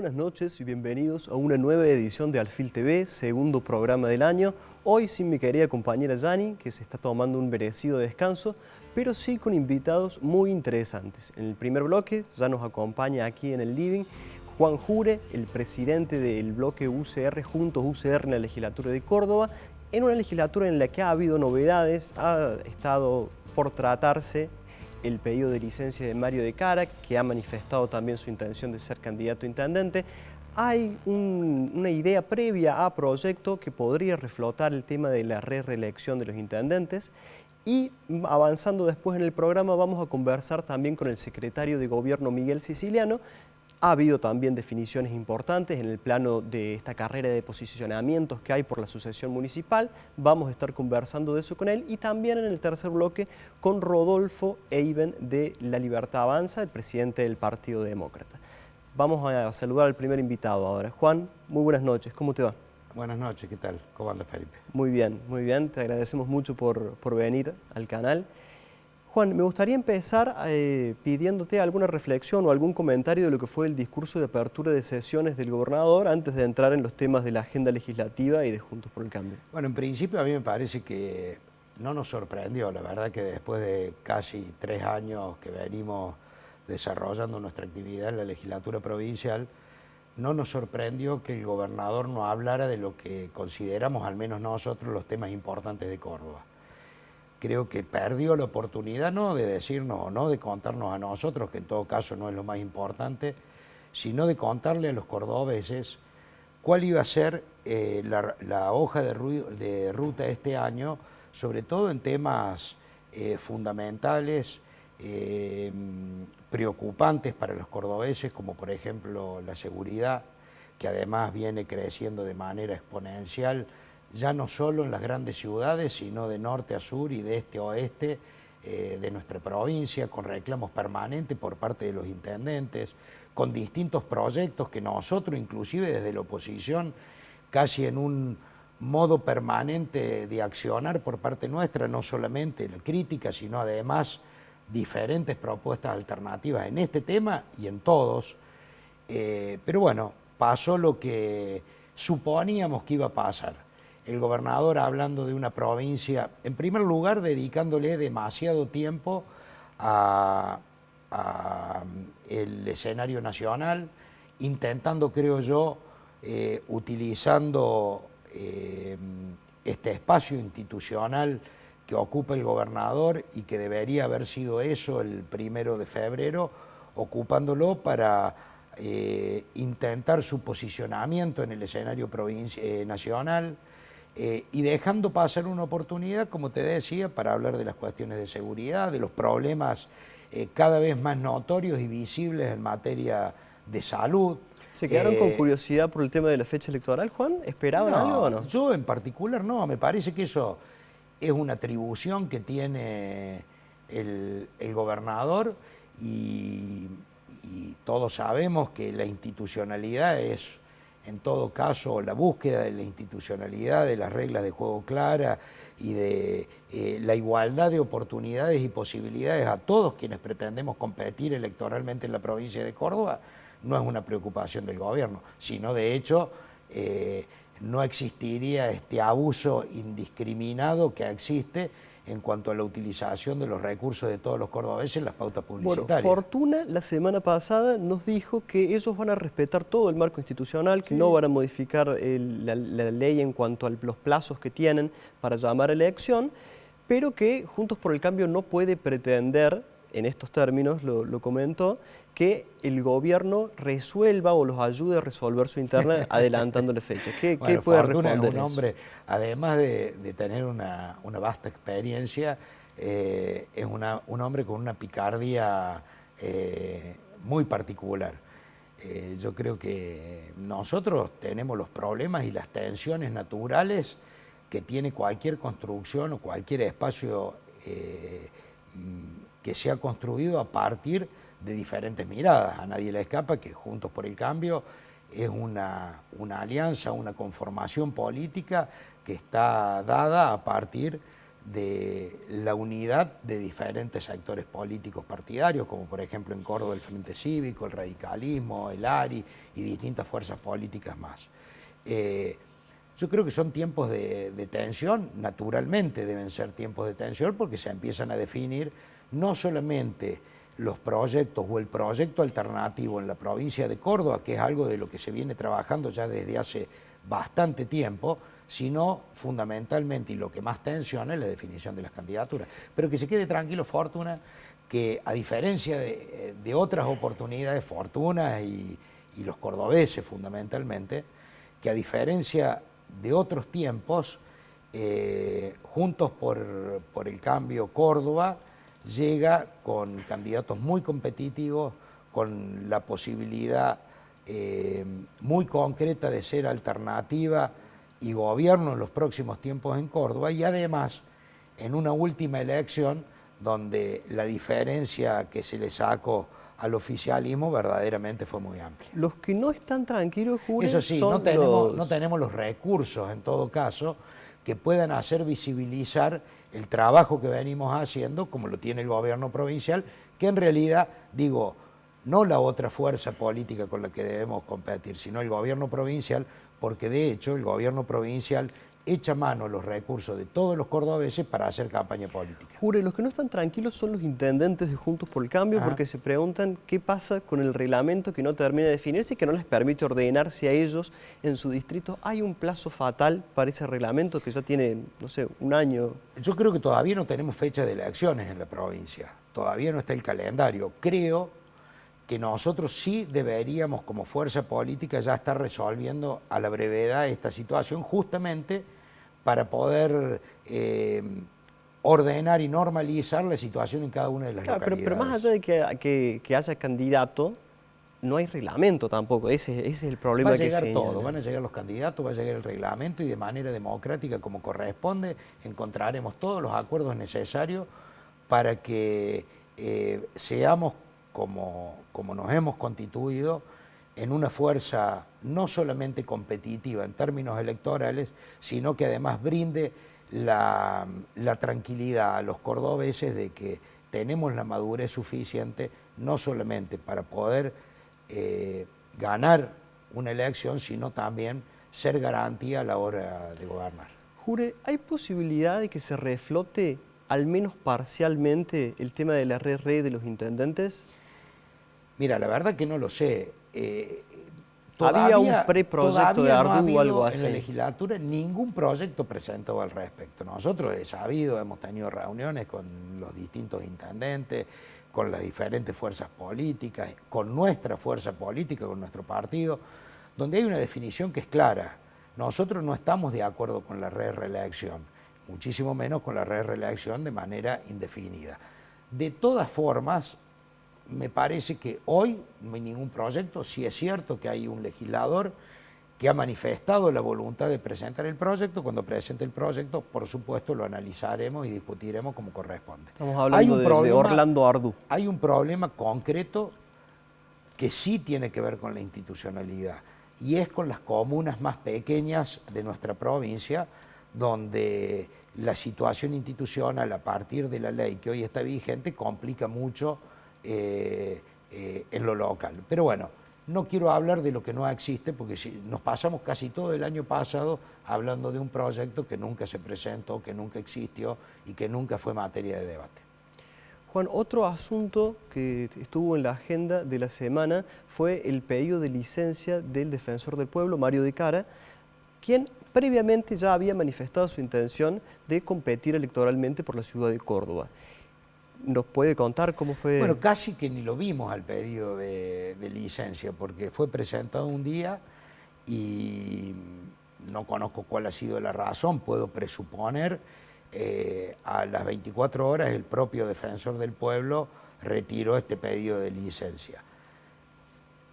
buenas noches y bienvenidos a una nueva edición de Alfil TV, segundo programa del año. Hoy sin mi querida compañera Yani, que se está tomando un merecido descanso, pero sí con invitados muy interesantes. En el primer bloque ya nos acompaña aquí en el living Juan Jure, el presidente del bloque UCR, Juntos UCR en la legislatura de Córdoba, en una legislatura en la que ha habido novedades, ha estado por tratarse el pedido de licencia de Mario de Cara, que ha manifestado también su intención de ser candidato a intendente. Hay una idea previa a proyecto que podría reflotar el tema de la reelección de los intendentes. Y avanzando después en el programa vamos a conversar también con el secretario de Gobierno Miguel Siciliano. Ha habido también definiciones importantes en el plano de esta carrera de posicionamientos que hay por la sucesión municipal. Vamos a estar conversando de eso con él y también en el tercer bloque con Rodolfo Eiben de La Libertad Avanza, el presidente del Partido Demócrata. Vamos a saludar al primer invitado ahora. Juan, muy buenas noches, ¿cómo te va? Buenas noches, ¿qué tal? ¿Cómo anda, Felipe? Muy bien, te agradecemos mucho por venir al canal. Juan, me gustaría empezar pidiéndote alguna reflexión o algún comentario de lo que fue el discurso de apertura de sesiones del gobernador antes de entrar en los temas de la agenda legislativa y de Juntos por el Cambio. Bueno, en principio a mí me parece que no nos sorprendió, la verdad que después de casi 3 años que venimos desarrollando nuestra actividad en la legislatura provincial, no nos sorprendió que el gobernador no hablara de lo que consideramos, al menos nosotros, los temas importantes de Córdoba. Creo que perdió la oportunidad no de decirnos o no de contarnos a nosotros, que en todo caso no es lo más importante, sino de contarle a los cordobeses cuál iba a ser la hoja de ruta este año, sobre todo en temas fundamentales, preocupantes para los cordobeses, como por ejemplo la seguridad, que además viene creciendo de manera exponencial, ya no solo en las grandes ciudades, sino de norte a sur y de este a oeste de nuestra provincia, con reclamos permanentes por parte de los intendentes, con distintos proyectos que nosotros, inclusive desde la oposición, casi en un modo permanente de accionar por parte nuestra, no solamente la crítica, sino además diferentes propuestas alternativas en este tema y en todos. Pero bueno, pasó lo que suponíamos que iba a pasar. El gobernador hablando de una provincia, en primer lugar dedicándole demasiado tiempo al escenario nacional, intentando, creo yo, utilizando este espacio institucional que ocupa el gobernador y que debería haber sido eso el 1 de febrero, ocupándolo para intentar su posicionamiento en el escenario nacional, y dejando pasar una oportunidad, como te decía, para hablar de las cuestiones de seguridad, de los problemas cada vez más notorios y visibles en materia de salud. ¿Se quedaron con curiosidad por el tema de la fecha electoral, Juan? ¿Esperaban algo o no? Yo en particular no, me parece que eso es una atribución que tiene el gobernador y todos sabemos que la institucionalidad es, en todo caso, la búsqueda de la institucionalidad, de las reglas de juego claras y de la igualdad de oportunidades y posibilidades a todos quienes pretendemos competir electoralmente en la provincia de Córdoba, no es una preocupación del gobierno, sino de hecho no existiría este abuso indiscriminado que existe en cuanto a la utilización de los recursos de todos los cordobeses en las pautas publicitarias. Bueno, Fortuna la semana pasada nos dijo que ellos van a respetar todo el marco institucional, que no van a modificar la ley en cuanto a los plazos que tienen para llamar a elección, pero que Juntos por el Cambio no puede pretender, en estos términos lo comentó, que el gobierno resuelva o los ayude a resolver su interna adelantándole fechas. ¿Qué puede Fortuna responder es un hombre, además de tener una vasta experiencia, es un hombre con una picardía muy particular. Yo creo que nosotros tenemos los problemas y las tensiones naturales que tiene cualquier construcción o cualquier espacio que se ha construido a partir de diferentes miradas. A nadie le escapa que Juntos por el Cambio es una alianza, una conformación política que está dada a partir de la unidad de diferentes sectores políticos partidarios, como por ejemplo en Córdoba el Frente Cívico, el radicalismo, el ARI y distintas fuerzas políticas más. Yo creo que son tiempos de tensión, naturalmente deben ser tiempos de tensión porque se empiezan a definir no solamente los proyectos o el proyecto alternativo en la provincia de Córdoba, que es algo de lo que se viene trabajando ya desde hace bastante tiempo, sino fundamentalmente, y lo que más tensiona, es la definición de las candidaturas. Pero que se quede tranquilo, Fortuna, que a diferencia de otras oportunidades, Fortuna y los cordobeses fundamentalmente, que a diferencia de otros tiempos, Juntos por el Cambio Córdoba llega con candidatos muy competitivos, con la posibilidad muy concreta de ser alternativa y gobierno en los próximos tiempos en Córdoba, y además en una última elección donde la diferencia que se le sacó al oficialismo verdaderamente fue muy amplia. Los que no están tranquilos, Jure, eso sí, son no tenemos los recursos, en todo caso, que puedan hacer visibilizar el trabajo que venimos haciendo, como lo tiene el gobierno provincial, que en realidad, digo, no la otra fuerza política con la que debemos competir, sino el gobierno provincial, porque de hecho el gobierno provincial echa mano a los recursos de todos los cordobeses para hacer campaña política. Jure, los que no están tranquilos son los intendentes de Juntos por el Cambio, porque se preguntan qué pasa con el reglamento que no termina de definirse y que no les permite ordenarse a ellos en su distrito. ¿Hay un plazo fatal para ese reglamento que ya tiene, no sé, un año? Yo creo que todavía no tenemos fecha de elecciones en la provincia, todavía no está el calendario. Creo que nosotros sí deberíamos como fuerza política ya estar resolviendo a la brevedad esta situación, justamente para poder ordenar y normalizar la situación en cada una de las localidades. Pero más allá de que haya candidato, no hay reglamento tampoco, ese es el problema. Va a llegar todo, van a llegar los candidatos, va a llegar el reglamento y de manera democrática como corresponde encontraremos todos los acuerdos necesarios para que seamos como nos hemos constituido en una fuerza no solamente competitiva en términos electorales, sino que además brinde la tranquilidad a los cordobeses de que tenemos la madurez suficiente no solamente para poder ganar una elección, sino también ser garantía a la hora de gobernar. Jure, ¿hay posibilidad de que se reflote al menos parcialmente el tema de la red de los intendentes? Mira, la verdad que no lo sé. Había un preproyecto de Ardú o algo así. En la legislatura ningún proyecto presentado al respecto. Nosotros he sabido, hemos tenido reuniones con los distintos intendentes, con las diferentes fuerzas políticas, con nuestra fuerza política, con nuestro partido, donde hay una definición que es clara. Nosotros no estamos de acuerdo con la reelección, muchísimo menos con la reelección de manera indefinida. De todas formas, me parece que hoy no hay ningún proyecto. Sí es cierto que hay un legislador que ha manifestado la voluntad de presentar el proyecto. Cuando presente el proyecto, por supuesto, lo analizaremos y discutiremos como corresponde. Estamos hablando de Orlando Ardú. Hay un problema concreto que sí tiene que ver con la institucionalidad y es con las comunas más pequeñas de nuestra provincia, donde la situación institucional a partir de la ley que hoy está vigente complica mucho en lo local. Pero bueno, no quiero hablar de lo que no existe, porque nos pasamos casi todo el año pasado hablando de un proyecto que nunca se presentó, que nunca existió y que nunca fue materia de debate. Juan, otro asunto que estuvo en la agenda de la semana fue el pedido de licencia del defensor del pueblo, Mario de Cara, quien previamente ya había manifestado su intención de competir electoralmente por la ciudad de Córdoba. ¿Nos puede contar cómo fue? Bueno, casi que ni lo vimos al pedido de licencia, porque fue presentado un día y no conozco cuál ha sido la razón, puedo presuponer, a las 24 horas el propio defensor del pueblo retiró este pedido de licencia.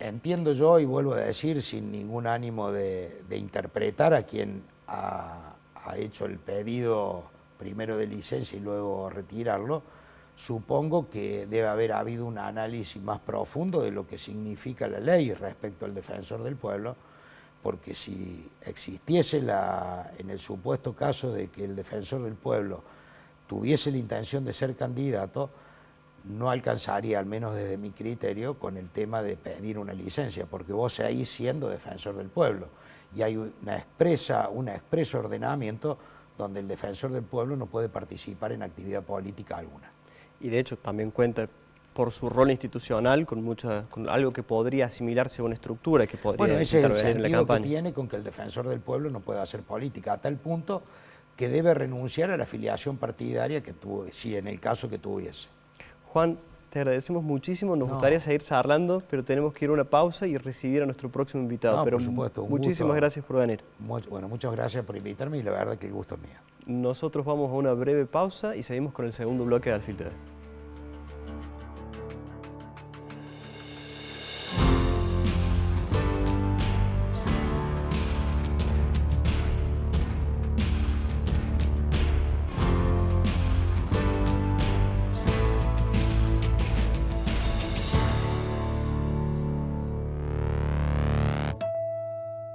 Entiendo yo, y vuelvo a decir, sin ningún ánimo de interpretar a quien ha hecho el pedido primero de licencia y luego retirarlo, supongo que debe haber habido un análisis más profundo de lo que significa la ley respecto al defensor del pueblo, porque si existiese en el supuesto caso de que el defensor del pueblo tuviese la intención de ser candidato, no alcanzaría, al menos desde mi criterio, con el tema de pedir una licencia, porque vos seguís siendo defensor del pueblo y hay un expreso ordenamiento donde el defensor del pueblo no puede participar en actividad política alguna. Y de hecho también cuenta por su rol institucional con algo que podría asimilarse a una estructura que podría ese es el intervenir en la sentido campaña. que tiene con que el defensor del pueblo no pueda hacer política, a tal punto que debe renunciar a la afiliación partidaria que tuvo, si en el caso que tuviese. Juan, te agradecemos muchísimo, nos gustaría seguir charlando, pero tenemos que ir a una pausa y recibir a nuestro próximo invitado. Pero por supuesto, muchísimas gracias por venir. Bueno, muchas gracias por invitarme y la verdad que el gusto es mío. Nosotros vamos a una breve pausa y seguimos con el segundo bloque de Alfil TV.